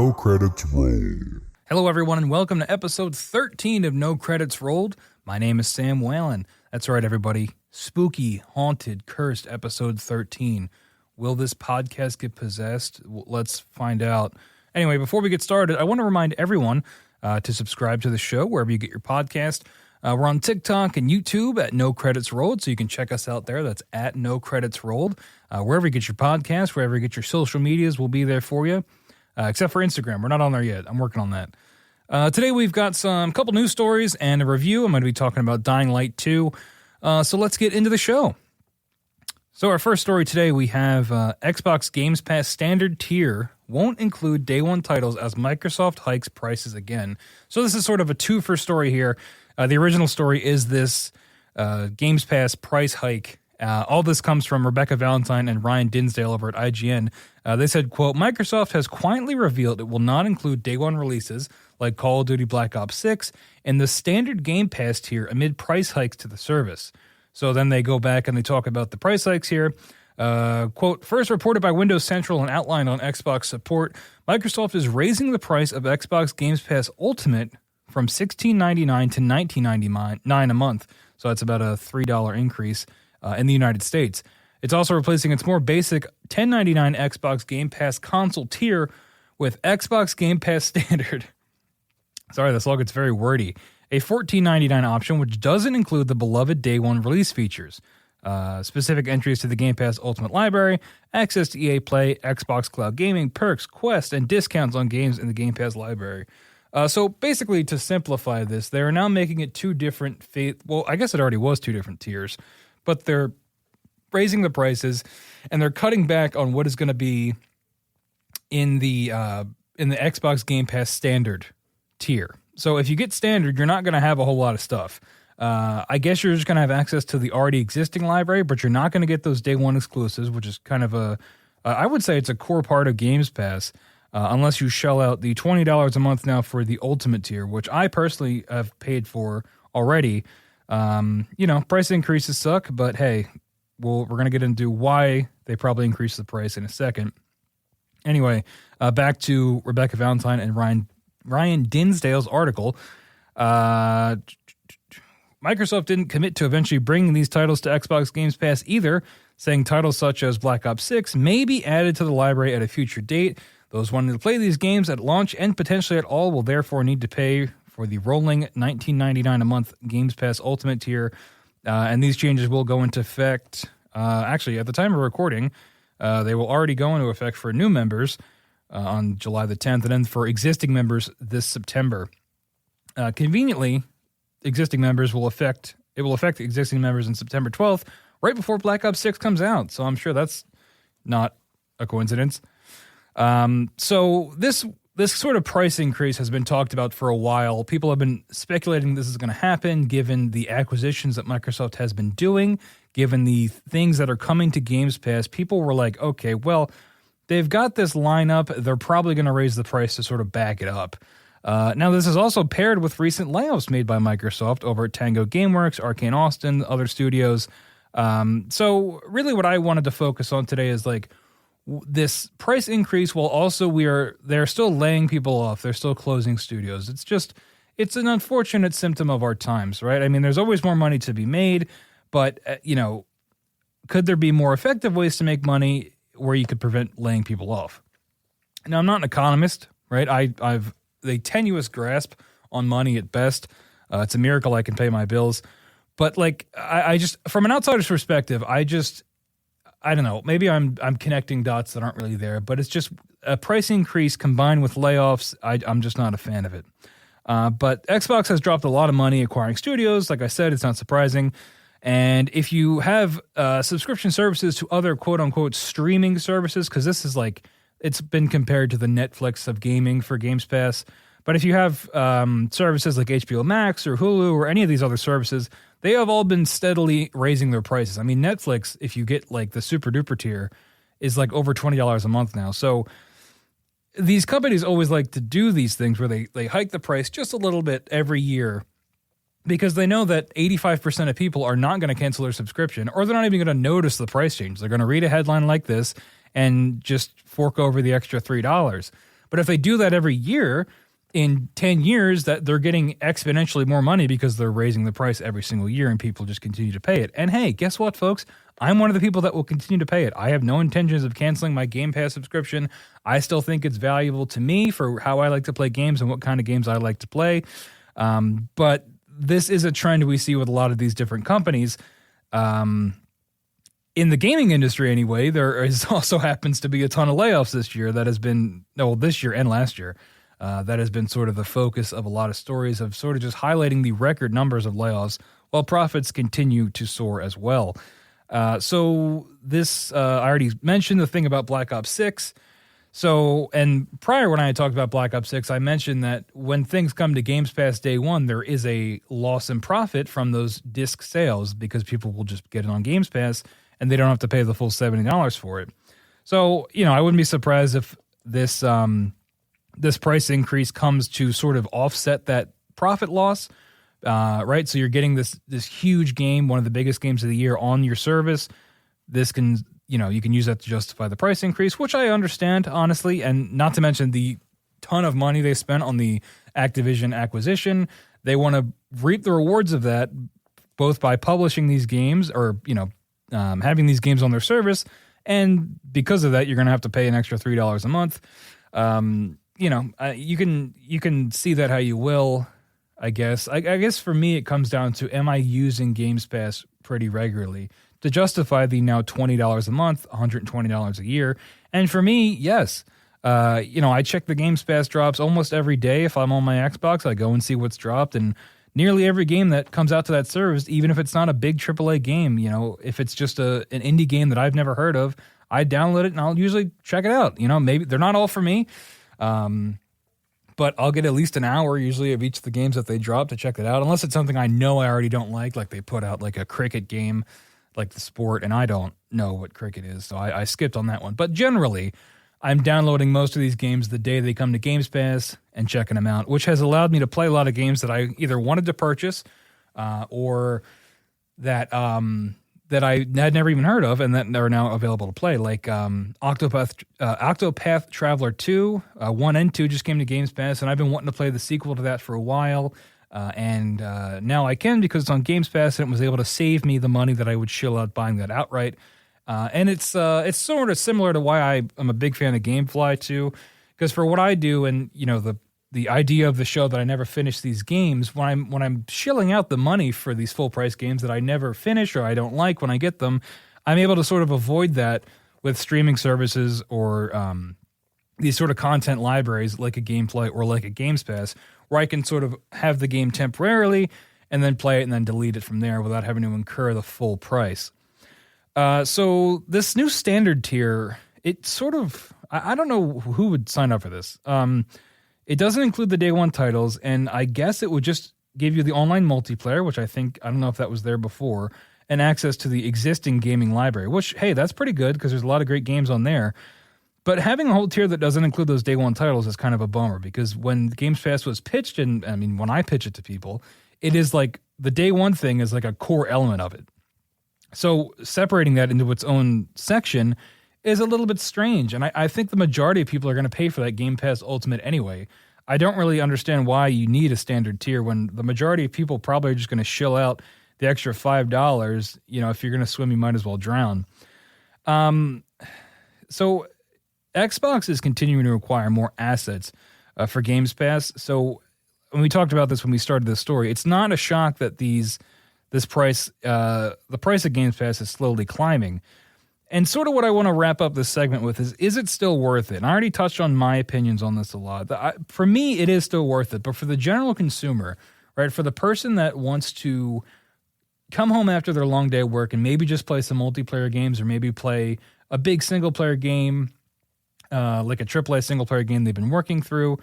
No Credits Rolled. Hello, everyone, and welcome to episode 13 of No Credits Rolled. My name is Sam Whalen. That's right, everybody. Spooky, haunted, cursed episode 13. Will this podcast get possessed? Let's find out. Anyway, before we get started, I want to remind everyone to subscribe to the show wherever you get your podcast. We're on TikTok and YouTube at No Credits Rolled, so you can check us out there. That's at No Credits Rolled. Wherever you get your podcast, wherever you get your social medias, we'll be there for you. Except for Instagram. We're not on there yet. I'm working on that. Today we've got some couple news stories and a review. I'm going to be talking about Dying Light 2. So let's get into the show. So our first story today, we have Xbox Games Pass standard tier won't include day one titles as Microsoft hikes prices again. So this is sort of a two-for story here. The original story is this Games Pass price hike. All this comes from Rebecca Valentine and Ryan Dinsdale over at IGN. They said, quote, Microsoft has quietly revealed it will not include day one releases like Call of Duty Black Ops 6 in the standard Game Pass tier amid price hikes to the service. So then they go back and they talk about the price hikes here. Quote, first reported by Windows Central and outlined on Xbox support, Microsoft is raising the price of Xbox Games Pass Ultimate from $16.99 to $19.99 a month. So that's about a $3 increase in the United States. It's also replacing its more basic $10.99 Xbox Game Pass console tier with Xbox Game Pass Standard. Sorry, this all gets very wordy. A $14.99 option, which doesn't include the beloved day one release features. Specific entries to the Game Pass Ultimate Library, access to EA Play, Xbox Cloud Gaming, perks, quests, and discounts on games in the Game Pass library. So basically, to simplify this, they are now making it two different well, I guess it already was two different tiers, but they're raising the prices and they're cutting back on what is going to be in the Xbox Game Pass Standard tier. So if you get Standard, you're not going to have a whole lot of stuff. I guess you're just going to have access to the already existing library, but you're not going to get those day one exclusives, which is kind of I would say it's a core part of Games Pass. Unless you shell out the $20 a month now for the Ultimate tier, which I personally have paid for already. Price increases suck, but hey, we're going to get into why they probably increased the price in a second. Anyway, back to Rebecca Valentine and Ryan Dinsdale's article. Microsoft didn't commit to eventually bringing these titles to Xbox Games Pass either, saying titles such as Black Ops 6 may be added to the library at a future date. Those wanting to play these games at launch and potentially at all will therefore need to pay for the rolling $19.99 a month Games Pass Ultimate tier. And these changes will go into effect, actually, at the time of recording, they will already go into effect for new members on July the 10th, and then for existing members this September. Conveniently, existing members will affect existing members on September 12th, right before Black Ops 6 comes out. So I'm sure that's not a coincidence. So this sort of price increase has been talked about for a while. People have been speculating this is going to happen given the acquisitions that Microsoft has been doing, given the things that are coming to Games Pass. People were like, okay, well, they've got this lineup. They're probably going to raise the price to sort of back it up. Now, this is also paired with recent layoffs made by Microsoft over at Tango Gameworks, Arcane Austin, other studios. So really what I wanted to focus on today is like, this price increase, while also they're still laying people off. They're still closing studios. It's an unfortunate symptom of our times, right? I mean, there's always more money to be made, but, could there be more effective ways to make money where you could prevent laying people off? Now, I'm not an economist, right? I've a tenuous grasp on money at best. It's a miracle I can pay my bills. But like, I just, from an outsider's perspective, I don't know, maybe I'm connecting dots that aren't really there, but it's just a price increase combined with layoffs. I'm just not a fan of it. But Xbox has dropped a lot of money acquiring studios. Like I said, it's not surprising. And if you have subscription services to other quote-unquote streaming services, because this is like, it's been compared to the Netflix of gaming for Games Pass. But if you have services like HBO Max or Hulu or any of these other services, they have all been steadily raising their prices. I mean, Netflix, if you get like the super duper tier, is like over $20 a month now. So these companies always like to do these things where they hike the price just a little bit every year because they know that 85% of people are not going to cancel their subscription, or they're not even going to notice the price change. They're going to read a headline like this and just fork over the extra $3. But if they do that every year, in 10 years, that they're getting exponentially more money because they're raising the price every single year and people just continue to pay it. And hey, guess what, folks? I'm one of the people that will continue to pay it. I have no intentions of canceling my Game Pass subscription. I still think it's valuable to me for how I like to play games and what kind of games I like to play. But this is a trend we see with a lot of these different companies. In the gaming industry anyway, there is also happens to be a ton of layoffs this year this year and last year. That has been sort of the focus of a lot of stories of sort of just highlighting the record numbers of layoffs while profits continue to soar as well. So this, I already mentioned the thing about Black Ops 6. So, and prior when I had talked about Black Ops 6, I mentioned that when things come to Games Pass day one, there is a loss in profit from those disc sales because people will just get it on Games Pass and they don't have to pay the full $70 for it. So, I wouldn't be surprised if this price increase comes to sort of offset that profit loss, right? So you're getting this huge game, one of the biggest games of the year on your service. This can, you can use that to justify the price increase, which I understand, honestly, and not to mention the ton of money they spent on the Activision acquisition. They want to reap the rewards of that, both by publishing these games or, having these games on their service. And because of that, you're going to have to pay an extra $3 a month. You can see that how you will, I guess. I guess for me, it comes down to, am I using Games Pass pretty regularly to justify the now $20 a month, $120 a year? And for me, yes. I check the Games Pass drops almost every day. If I'm on my Xbox, I go and see what's dropped. And nearly every game that comes out to that service, even if it's not a big AAA game, if it's just an indie game that I've never heard of, I download it and I'll usually check it out. Maybe they're not all for me. But I'll get at least an hour usually of each of the games that they drop to check it out, unless it's something I know I already don't like they put out like a cricket game, like the sport, and I don't know what cricket is, so I skipped on that one. But generally, I'm downloading most of these games the day they come to Games Pass and checking them out, which has allowed me to play a lot of games that I either wanted to purchase or that I had never even heard of and that are now available to play, like Octopath Traveler 2. 1 and 2 just came to Games Pass, and I've been wanting to play the sequel to that for a while, and now I can because it's on Games Pass, and it was able to save me the money that I would shill out buying that outright. And it's sort of similar to why I'm a big fan of GameFly too, because for what I do and, the idea of the show that I never finish these games, when I'm shilling out the money for these full price games that I never finish or I don't like when I get them, I'm able to sort of avoid that with streaming services or these sort of content libraries like a GameFly or like a Games Pass, where I can sort of have the game temporarily and then play it and then delete it from there without having to incur the full price. So this new standard tier, it sort of, I don't know who would sign up for this. It doesn't include the day one titles, and I guess it would just give you the online multiplayer, which I don't know if that was there before, and access to the existing gaming library, which, hey, that's pretty good because there's a lot of great games on there. But having a whole tier that doesn't include those day one titles is kind of a bummer because when Games Pass was pitched, and I mean, when I pitch it to people, it is like the day one thing is like a core element of it. So separating that into its own section is a little bit strange, and I think the majority of people are going to pay for that Game Pass Ultimate anyway. I don't really understand why you need a standard tier when the majority of people probably are just going to shill out the extra $5. If you're going to swim, you might as well drown. So Xbox is continuing to require more assets for Games Pass. So when we talked about this when we started this story, it's not a shock that the price of Games Pass is slowly climbing. And sort of what I want to wrap up this segment with is it still worth it? And I already touched on my opinions on this a lot. For me, it is still worth it. But for the general consumer, right, for the person that wants to come home after their long day of work and maybe just play some multiplayer games or maybe play a big single-player game, like a AAA single-player game they've been working through,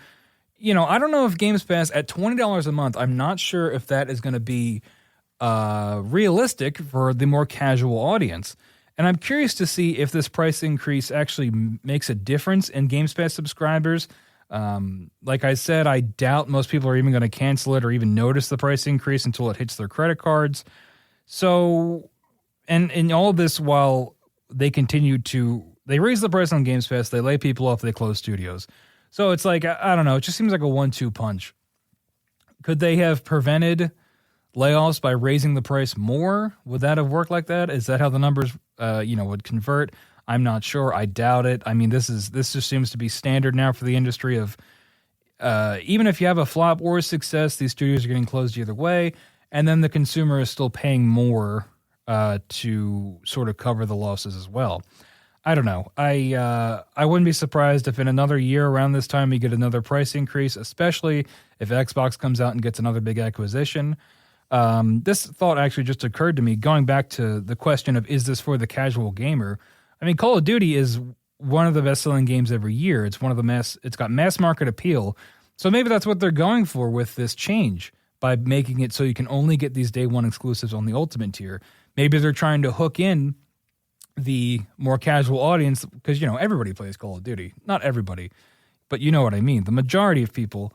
I don't know if Games Pass at $20 a month, I'm not sure if that is going to be realistic for the more casual audience. And I'm curious to see if this price increase actually makes a difference in Games Pass subscribers. Like I said, I doubt most people are even going to cancel it or even notice the price increase until it hits their credit cards. So, and in all of this, while they raise the price on Games Pass, they lay people off, they close studios. So it's like, I don't know. It just seems like a 1-2 punch. Could they have prevented layoffs by raising the price more? Would that have worked like that? Is that how the numbers, would convert? I'm not sure. I doubt it. I mean, this just seems to be standard now for the industry of, even if you have a flop or a success, these studios are getting closed either way, and then the consumer is still paying more to sort of cover the losses as well. I don't know. I wouldn't be surprised if in another year around this time we get another price increase, especially if Xbox comes out and gets another big acquisition. This thought actually just occurred to me, going back to the question of, is this for the casual gamer? I mean, Call of Duty is one of the best-selling games every year. It's got mass market appeal. So maybe that's what they're going for with this change, by making it so you can only get these day one exclusives on the Ultimate tier. Maybe they're trying to hook in the more casual audience, because, everybody plays Call of Duty. Not everybody, but you know what I mean. The majority of people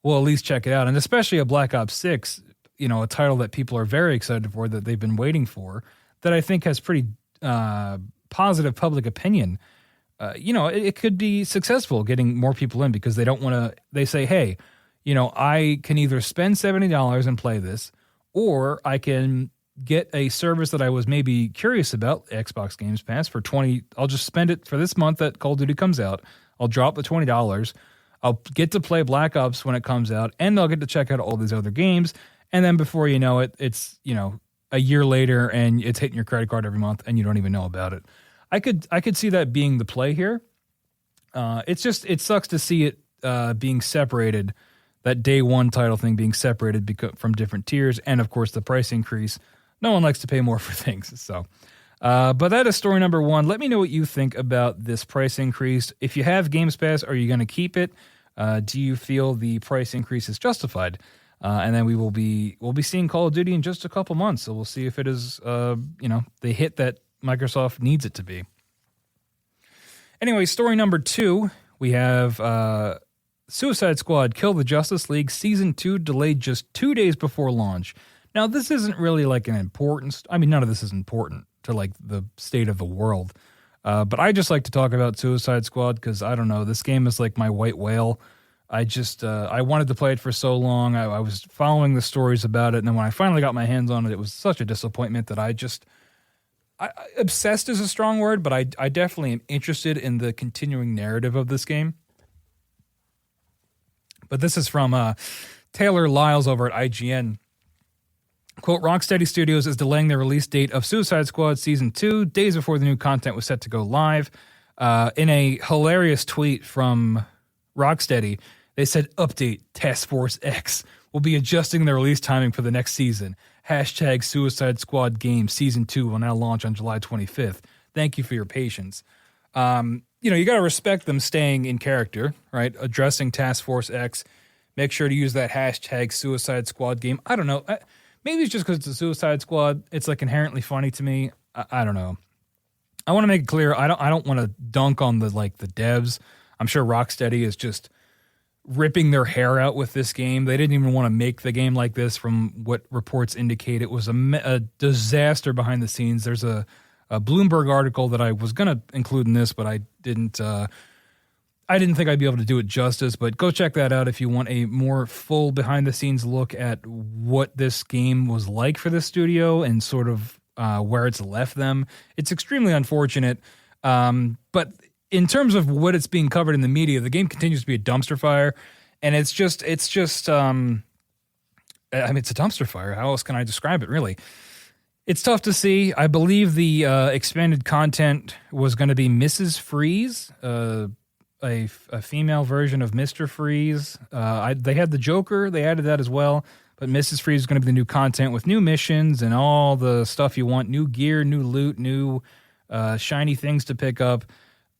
will at least check it out, and especially a Black Ops 6, a title that people are very excited for, that they've been waiting for, that I think has pretty positive public opinion. It could be successful getting more people in, because they don't want to, they say, hey, I can either spend $70 and play this, or I can get a service that I was maybe curious about, Xbox Games Pass, for $20. I'll just spend it for this month that Call of Duty comes out. I'll drop the $20. I'll get to play Black Ops when it comes out, and I'll get to check out all these other games. And then before you know it, it's, a year later, and it's hitting your credit card every month, and you don't even know about it. I could see that being the play here. It sucks to see it being separated, that day one title thing being separated from different tiers, and of course the price increase. No one likes to pay more for things. So, but that is story number one. Let me know what you think about this price increase. If you have Games Pass, are you going to keep it? Do you feel the price increase is justified? And then we'll be seeing Call of Duty in just a couple months. So we'll see if it is, the hit that Microsoft needs it to be. Anyway, story number two, we have Suicide Squad Kill the Justice League Season 2 delayed just 2 days before launch. Now, this isn't really like an important, none of this is important to like the state of the world. But I just like to talk about Suicide Squad because, I don't know, this game is like my white whale. I wanted to play it for so long. I was following the stories about it. And then when I finally got my hands on it, it was such a disappointment that obsessed is a strong word, but I definitely am interested in the continuing narrative of this game. But this is from Taylor Lyles over at IGN. Quote, Rocksteady Studios is delaying the release date of Suicide Squad Season 2 days before the new content was set to go live. In a hilarious tweet from Rocksteady, they said, update, Task Force X will be adjusting the release timing for the next season. Hashtag Suicide Squad game Season 2 will now launch on July 25th. Thank you for your patience. You got to respect them staying in character, right? Addressing Task Force X. Make sure to use that hashtag Suicide Squad game. I don't know. Maybe it's just because it's a Suicide Squad. It's like inherently funny to me. I don't know. I want to make it clear. I don't want to dunk on the devs. I'm sure Rocksteady is just ripping their hair out with this game. They didn't even want to make the game like this. From what reports indicate, it was a disaster behind the scenes. There's a Bloomberg article that I was going to include in this, but I didn't think I'd be able to do it justice, but go check that out if you want a more full behind-the-scenes look at what this game was like for the studio and sort of where it's left them. It's extremely unfortunate, but in terms of what it's being covered in the media, the game continues to be a dumpster fire, and it's a dumpster fire. How else can I describe it, really? It's tough to see. I believe the expanded content was going to be Mrs. Freeze, a female version of Mr. Freeze. They had the Joker. They added that as well. But Mrs. Freeze is going to be the new content with new missions and all the stuff you want. New gear, new loot, new shiny things to pick up.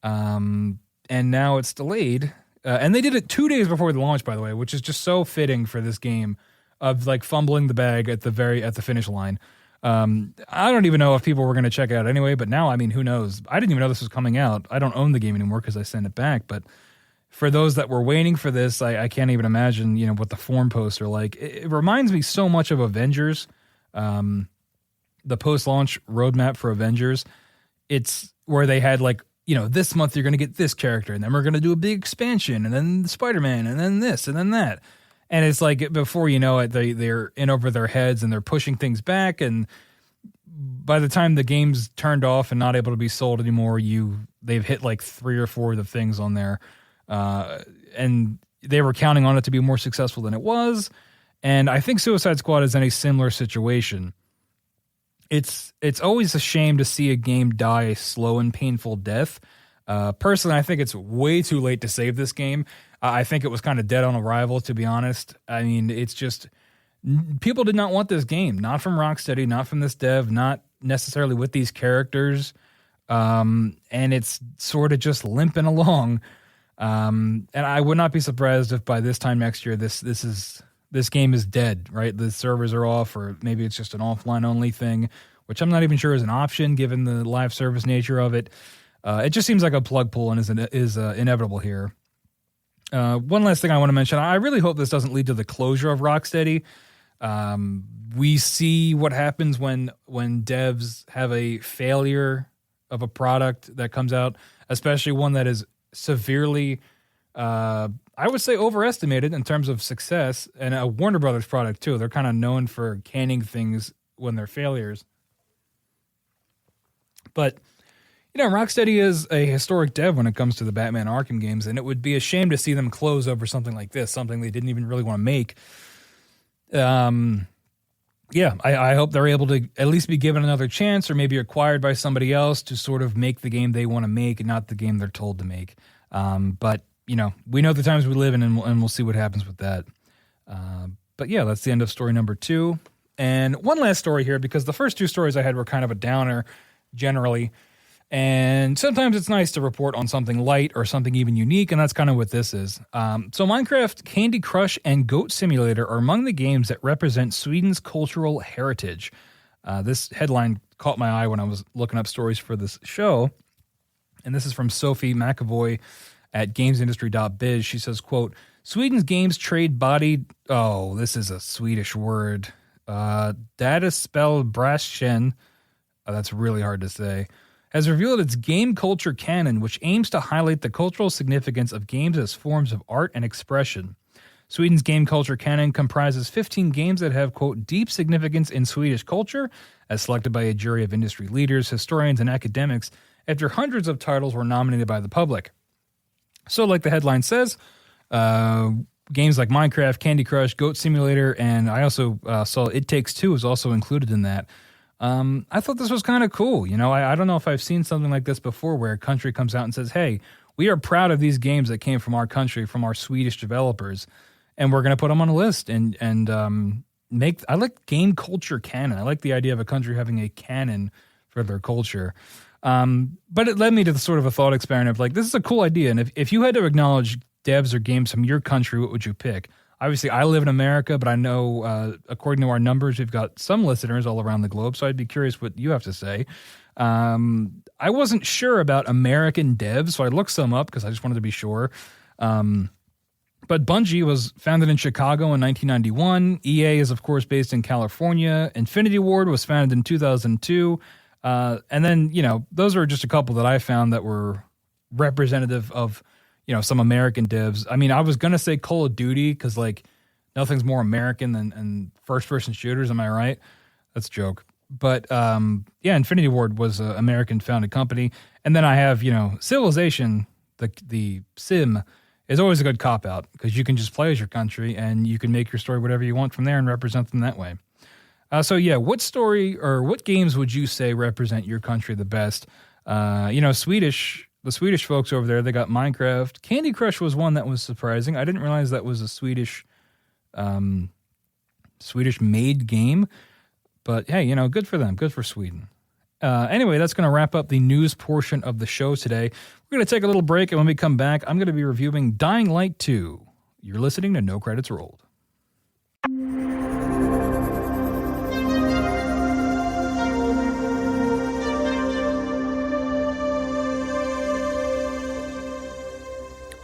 And now it's delayed. And they did it 2 days before the launch, by the way, which is just so fitting for this game of like fumbling the bag at the finish line. I don't even know if people were going to check it out anyway, but now, who knows? I didn't even know this was coming out. I don't own the game anymore because I sent it back, but for those that were waiting for this, I can't even imagine, what the forum posts are like. It reminds me so much of Avengers, the post-launch roadmap for Avengers. It's where they had this month you're going to get this character, and then we're going to do a big expansion, and then Spider-Man, and then this, and then that. And it's like before you know it, they're in over their heads and they're pushing things back. And by the time the game's turned off and not able to be sold anymore, they've hit like 3 or 4 of the things on there. And they were counting on it to be more successful than it was. And I think Suicide Squad is in a similar situation. It's always a shame to see a game die a slow and painful death. Personally, I think it's way too late to save this game. I think it was kind of dead on arrival, to be honest. I mean, it's just people did not want this game, not from Rocksteady, not from this dev, not necessarily with these characters, and it's sort of just limping along. And I would not be surprised if by this time next year, this game is dead. Right, the servers are off, or maybe it's just an offline only thing, which I'm not even sure is an option given the live service nature of it. It just seems like a plug pull and is inevitable here. One last thing I want to mention, I really hope this doesn't lead to the closure of Rocksteady. We see what happens when devs have a failure of a product that comes out, especially one that is severely, I would say, overestimated in terms of success, and a Warner Brothers product too. They're kind of known for canning things when they're failures. But Rocksteady is a historic dev when it comes to the Batman Arkham games, and it would be a shame to see them close over something like this, something they didn't even really want to make. I hope they're able to at least be given another chance, or maybe acquired by somebody else to sort of make the game they want to make and not the game they're told to make. But we know the times we live in, and we'll see what happens with that. But yeah, that's the end of story number 2. And one last story here, because the first 2 stories I had were kind of a downer generally. And sometimes it's nice to report on something light or something even unique, and that's kind of what this is. So Minecraft, Candy Crush, and Goat Simulator are among the games that represent Sweden's cultural heritage. This headline caught my eye when I was looking up stories for this show, and this is from Sophie McAvoy at gamesindustry.biz. She says, quote, Sweden's games trade body... Oh, this is a Swedish word. Dataspelbrashen. Oh, that's really hard to say. Has revealed its game culture canon, which aims to highlight the cultural significance of games as forms of art and expression. Sweden's game culture canon comprises 15 games that have, quote, deep significance in Swedish culture, as selected by a jury of industry leaders, historians, and academics, after hundreds of titles were nominated by the public. So, like the headline says, games like Minecraft, Candy Crush, Goat Simulator, and I also saw It Takes Two is also included in that. I thought this was kind of cool. I don't know if I've seen something like this before where a country comes out and says, hey, we are proud of these games that came from our country, from our Swedish developers, and we're going to put them on a list and I like game culture canon. I like the idea of a country having a canon for their culture. But it led me to the sort of a thought experiment of like, this is a cool idea. And if you had to acknowledge devs or games from your country, what would you pick? Obviously, I live in America, but I know, according to our numbers, we've got some listeners all around the globe, so I'd be curious what you have to say. I wasn't sure about American devs, so I looked some up because I just wanted to be sure. But Bungie was founded in Chicago in 1991. EA is, of course, based in California. Infinity Ward was founded in 2002. And then, those are just a couple that I found that were representative of some American devs. I mean, I was going to say Call of Duty because, nothing's more American than first-person shooters. Am I right? That's a joke. But, Infinity Ward was an American-founded company. And then I have, Civilization, the sim, is always a good cop-out because you can just play as your country and you can make your story whatever you want from there and represent them that way. What story or what games would you say represent your country the best? The Swedish folks over there, they got Minecraft. Candy Crush was one that was surprising. I didn't realize that was a Swedish-made game. But, hey, good for them. Good for Sweden. Anyway, that's going to wrap up the news portion of the show today. We're going to take a little break, and when we come back, I'm going to be reviewing Dying Light 2. You're listening to No Credits Rolled.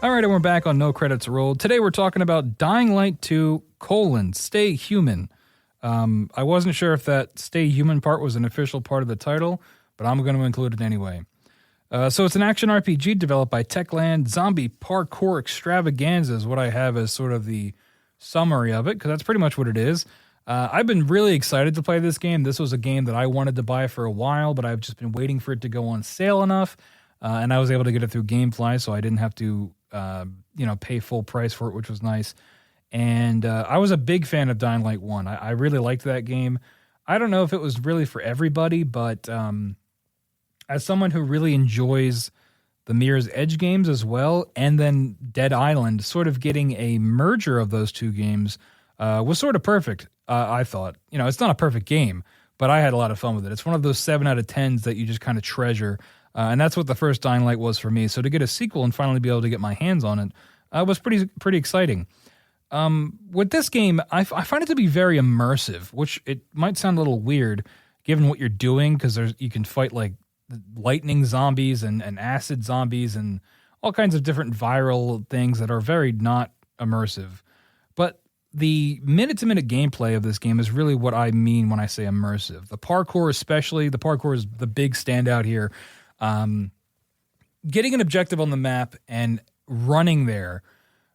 All right, and we're back on No Credits Rolled. Today we're talking about Dying Light 2, Stay Human. I wasn't sure if that Stay Human part was an official part of the title, but I'm going to include it anyway. So it's an action RPG developed by Techland. Zombie parkour extravaganza is what I have as sort of the summary of it, because that's pretty much what it is. I've been really excited to play this game. This was a game that I wanted to buy for a while, but I've just been waiting for it to go on sale enough, and I was able to get it through GameFly, so I didn't have to, pay full price for it, which was nice. And I was a big fan of Dying Light 1. I really liked that game. I don't know if it was really for everybody, but as someone who really enjoys the Mirror's Edge games as well, and then Dead Island, sort of getting a merger of those two games was sort of perfect, I thought. It's not a perfect game, but I had a lot of fun with it. It's one of those 7 out of 10s that you just kind of treasure, and that's what the first Dying Light was for me. So to get a sequel and finally be able to get my hands on it was pretty exciting. With this game, I find it to be very immersive, which it might sound a little weird given what you're doing, because you can fight like lightning zombies and acid zombies and all kinds of different viral things that are very not immersive. But the minute-to-minute gameplay of this game is really what I mean when I say immersive. The parkour especially, the parkour is the big standout here. Getting an objective on the map and running there.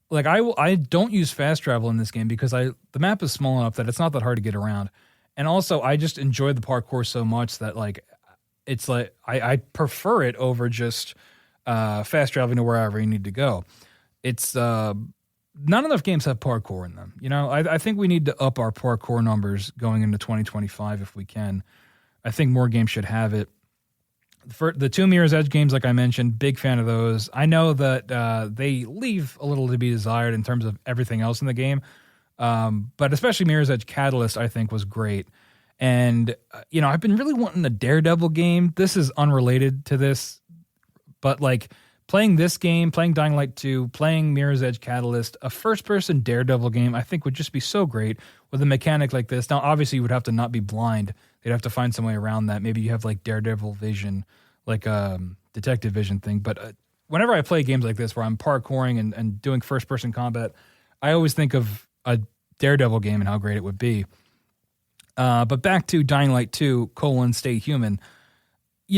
Like I don't use fast travel in this game because the map is small enough that it's not that hard to get around. And also I just enjoy the parkour so much that it's like I prefer it over just fast traveling to wherever you need to go. It's not enough games have parkour in them. I think we need to up our parkour numbers going into 2025 if we can. I think more games should have it. For the two Mirror's Edge games, like I mentioned, big fan of those. I know that they leave a little to be desired in terms of everything else in the game, but especially Mirror's Edge Catalyst, I think, was great. And, I've been really wanting a Daredevil game. This is unrelated to this, but playing this game, playing Dying Light 2, playing Mirror's Edge Catalyst, a first-person Daredevil game, I think would just be so great with a mechanic like this. Now, obviously, you would have to not be blind. They'd have to find some way around that. Maybe you have Daredevil vision, detective vision thing. But whenever I play games like this where I'm parkouring and doing first-person combat, I always think of a Daredevil game and how great it would be. But back to Dying Light 2, Stay Human.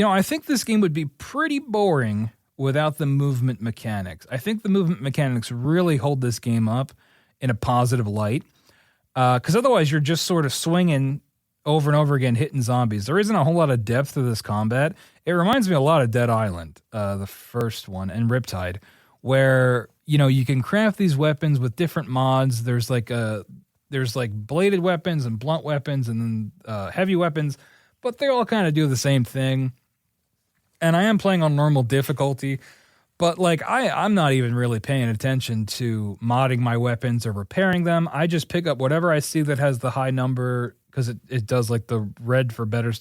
I think this game would be pretty boring without the movement mechanics. I think the movement mechanics really hold this game up in a positive light. Because otherwise you're just sort of swinging over and over again, hitting zombies. There isn't a whole lot of depth to this combat. It reminds me a lot of Dead Island, the first one, and Riptide, where, you can craft these weapons with different mods. There's bladed weapons and blunt weapons and then heavy weapons, but they all kind of do the same thing. And I am playing on normal difficulty, but I'm not even really paying attention to modding my weapons or repairing them. I just pick up whatever I see that has the high number, because it does the red for better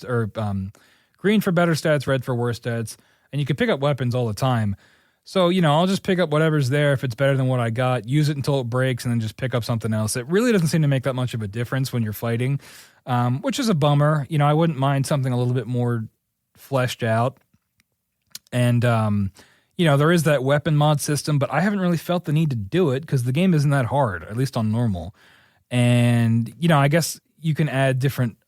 green for better stats, red for worse stats, and you can pick up weapons all the time. So, I'll just pick up whatever's there. If it's better than what I got, use it until it breaks, and then just pick up something else. It really doesn't seem to make that much of a difference when you're fighting, which is a bummer. I wouldn't mind something a little bit more fleshed out. And, there is that weapon mod system, but I haven't really felt the need to do it because the game isn't that hard, at least on normal. And, I guess you can add different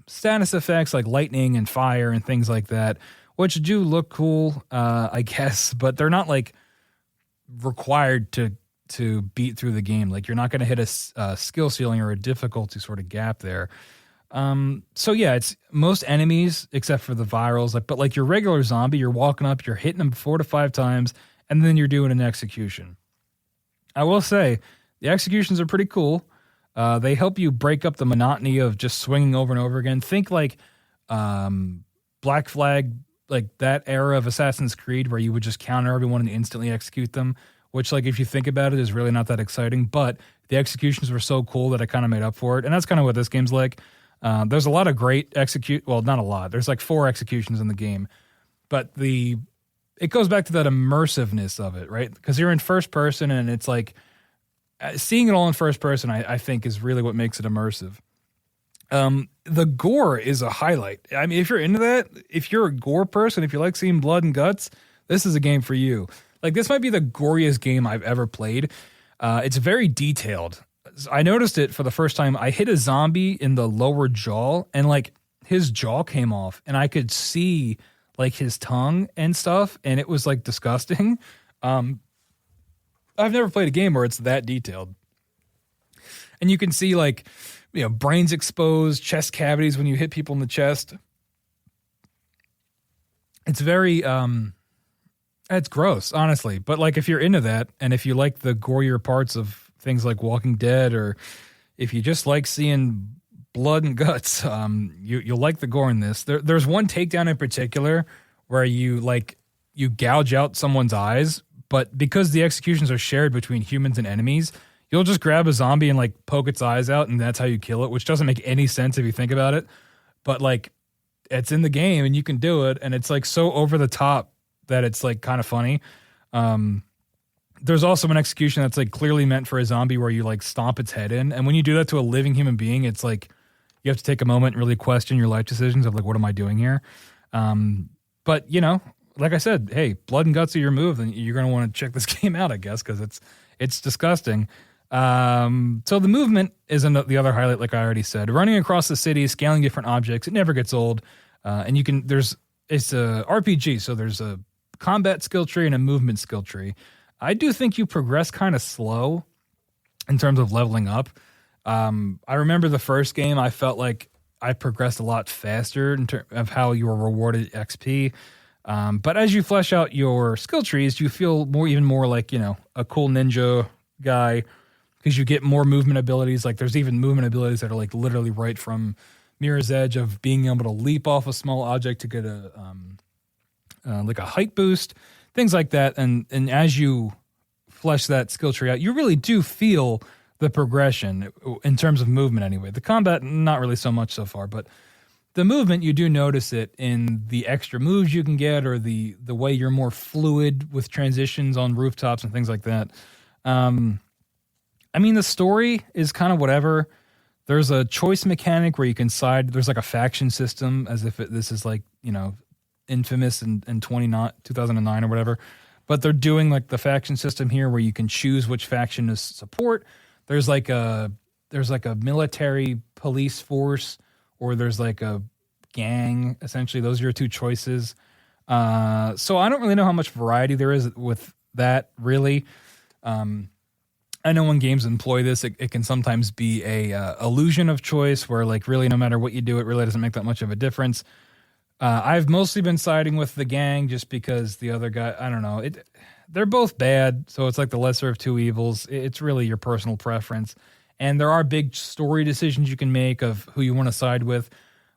status effects like lightning and fire and things like that, which do look cool, I guess, but they're not required to beat through the game. You're not going to hit a skill ceiling or a difficulty sort of gap there. So yeah, it's most enemies except for the virals, but your regular zombie, you're walking up, you're hitting them 4 to 5 times, and then you're doing an execution. I will say the executions are pretty cool. They help you break up the monotony of just swinging over and over again. Think Black Flag, that era of Assassin's Creed where you would just counter everyone and instantly execute them, which if you think about it is really not that exciting, but the executions were so cool that I kind of made up for it. And that's kind of what this game's like. There's a lot of great not a lot. There's 4 executions in the game, but it goes back to that immersiveness of it, right? Because you're in first person and it's seeing it all in first person, I think is really what makes it immersive. The gore is a highlight. I mean, if you're into that, if you're a gore person, if you like seeing blood and guts, this is a game for you. This might be the goriest game I've ever played. It's very detailed. I noticed it for the first time. I hit a zombie in the lower jaw and his jaw came off and I could see like his tongue and stuff, and it was like disgusting. I've never played a game where it's that detailed. And you can see like, brains exposed, chest cavities when you hit people in the chest. It's very, it's gross, honestly. But like if you're into that, and if you like the gorier parts of things like Walking Dead, or if you just like seeing blood and guts, you'll like the gore in this. There's one takedown in particular where you gouge out someone's eyes, but because the executions are shared between humans and enemies, you'll just grab a zombie and like poke its eyes out, and that's how you kill it, which doesn't make any sense if you think about it. But like, it's in the game and you can do it, and it's like so over the top that it's like kind of funny. There's also an execution that's like clearly meant for a zombie where you like stomp its head in, and when you do that to a living human being, it's like you have to take a moment and really question your life decisions of like, what am I doing here? But like I said, hey, blood and guts are your move, and you're going to want to check this game out, I guess, because it's disgusting. So the movement is the other highlight, like I already said. Running across the city, scaling different objects, it never gets old. And it's a RPG, so there's a combat skill tree and a movement skill tree. I do think you progress kind of slow in terms of leveling up. I remember the first game, I felt like I progressed a lot faster in terms of how you were rewarded XP. But as you flesh out your skill trees, you feel even more like, a cool ninja guy, because you get more movement abilities. Like there's even movement abilities that are like literally right from Mirror's Edge, of being able to leap off a small object to get like a height boost, things like that. And as you flesh that skill tree out, you really do feel the progression in terms of movement anyway. The combat, not really so much so far, but the movement, you do notice it in the extra moves you can get, or the way you're more fluid with transitions on rooftops and things like that. The story is kind of whatever. There's a choice mechanic where you can side. There's like a faction system, as if this is like, Infamous in 2009 or whatever. But they're doing like the faction system here where you can choose which faction to support. There's like a military police force, or there's like a gang. Essentially, those are your two choices. So I don't really know how much variety there is with that, really. I know when games employ this, it can sometimes be a illusion of choice where like really no matter what you do, it really doesn't make that much of a difference. I've mostly been siding with the gang just because the other guy, I don't know, they're both bad, so it's like the lesser of two evils. It's really your personal preference. And there are big story decisions you can make of who you want to side with.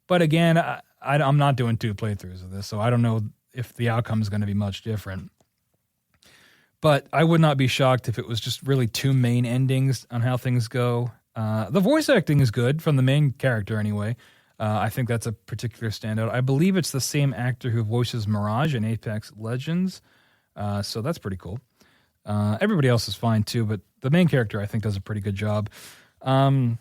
But again, I'm not doing 2 playthroughs of this, so I don't know if the outcome is going to be much different. But I would not be shocked if it was just really 2 main endings on how things go. The voice acting is good from the main character anyway. I think that's a particular standout. I believe it's the same actor who voices Mirage in Apex Legends. So that's pretty cool. Everybody else is fine too, but the main character I think does a pretty good job. But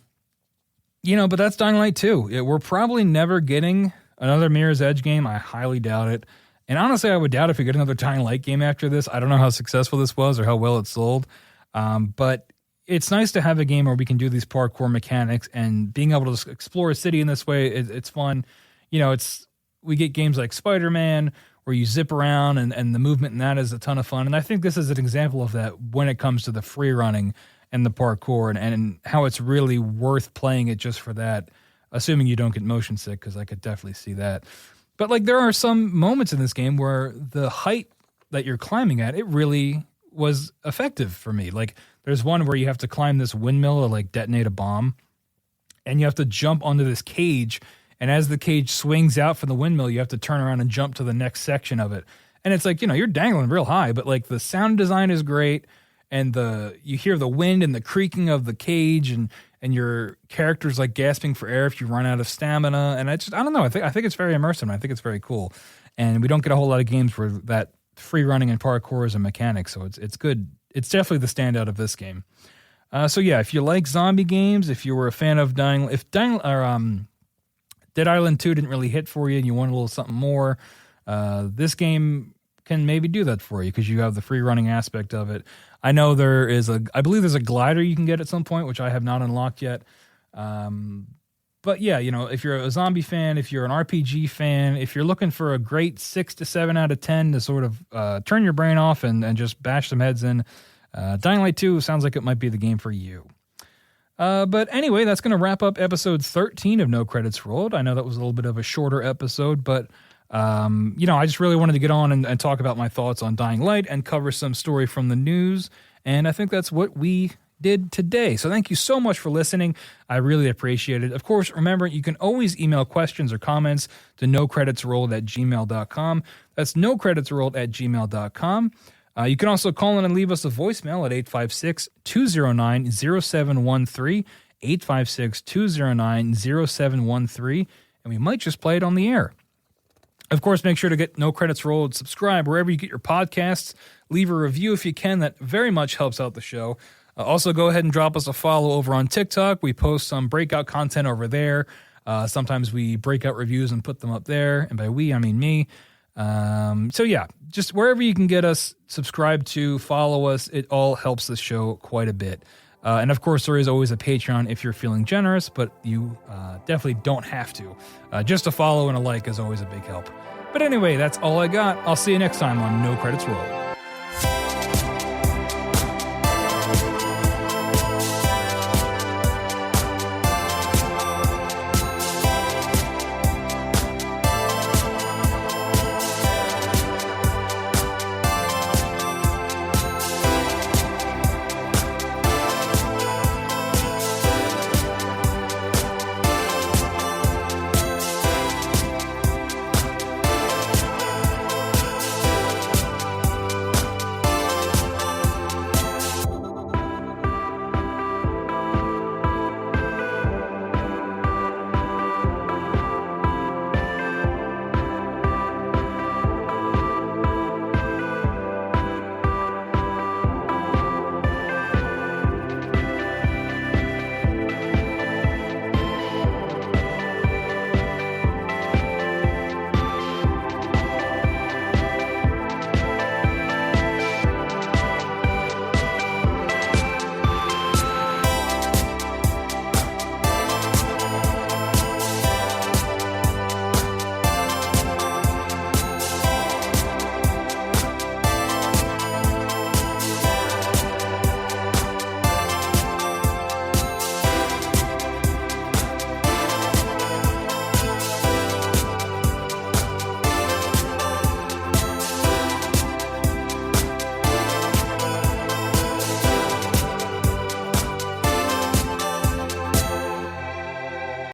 that's Dying Light 2. We're probably never getting another Mirror's Edge game. I highly doubt it. And honestly, I would doubt if we get another Dying Light game after this. I don't know how successful this was or how well it sold. But it's nice to have a game where we can do these parkour mechanics, and being able to explore a city in this way, it's fun. We get games like Spider-Man where you zip around, and the movement in that is a ton of fun. And I think this is an example of that when it comes to the free running and the parkour, and how it's really worth playing it just for that, assuming you don't get motion sick, because I could definitely see that. But like there are some moments in this game where the height that you're climbing at, it really was effective for me. Like there's one where you have to climb this windmill to like detonate a bomb, and you have to jump onto this cage, and as the cage swings out from the windmill, you have to turn around and jump to the next section of it. And it's like, you're dangling real high, but like the sound design is great, and you hear the wind and the creaking of the cage, and your character's like gasping for air if you run out of stamina. And I don't know. I think it's very immersive, and I think it's very cool. And we don't get a whole lot of games where that free running and parkour is a mechanic, so it's good. It's definitely the standout of this game. So yeah, if you like zombie games, if you were a fan of Dead Island 2 didn't really hit for you and you want a little something more, this game can maybe do that for you because you have the free running aspect of it. I know I believe there's a glider you can get at some point, which I have not unlocked yet. But yeah, if you're a zombie fan, if you're an RPG fan, if you're looking for a great 6 to 7 out of 10 to sort of turn your brain off and just bash some heads in, Dying Light 2 sounds like it might be the game for you. But anyway, that's going to wrap up episode 13 of No Credits Rolled. I know that was a little bit of a shorter episode, but I just really wanted to get on and talk about my thoughts on Dying Light and cover some story from the news. And I think that's what we did today. So thank you so much for listening. I really appreciate it. Of course, remember, you can always email questions or comments to nocreditsrolled@gmail.com. That's nocreditsrolled@gmail.com. You can also call in and leave us a voicemail at 856-209-0713, 856-209-0713, and we might just play it on the air. Of course, make sure to get No Credits Rolled, subscribe wherever you get your podcasts, leave a review if you can. That very much helps out the show. Also, go ahead and drop us a follow over on TikTok. We post some breakout content over there. Sometimes we break out reviews and put them up there. And by we, I mean me. So yeah, just wherever you can get us, subscribe to, follow us. It all helps the show quite a bit. And of course, there is always a Patreon if you're feeling generous, but you definitely don't have to. Just a follow and a like is always a big help. But anyway, that's all I got. I'll see you next time on No Credits Rolled.